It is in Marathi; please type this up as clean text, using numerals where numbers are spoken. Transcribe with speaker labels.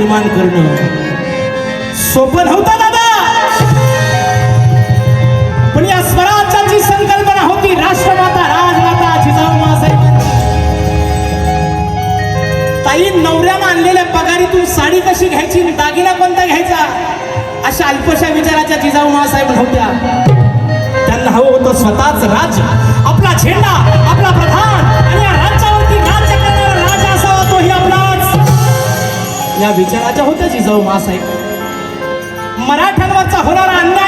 Speaker 1: निर्माण करणं सोपं नव्हतं दादा. पण या स्वराज्याची संकल्पना होती राष्ट्रमाता राजमाता जिजाऊ माँसाहेबांची. ताई, नवऱ्यानं आणलेल्या पगारीतून साडी कशी घ्यायची, दागिना कोणता घ्यायचा, अशा अल्पशा विचाराच्या जिजाऊ माँसाहेब नव्हत्या. त्यांना हवं होतं स्वतःच राज्य, आपला झेंडा, आपला प्रधान, आणि या राज्यावरती राज्य करणारा राजा असावा तोही आपलाच, या विचाराच्या होत्या जिजाऊ माँसाहेब. मराठ्यांवरचा होणारा अन्याय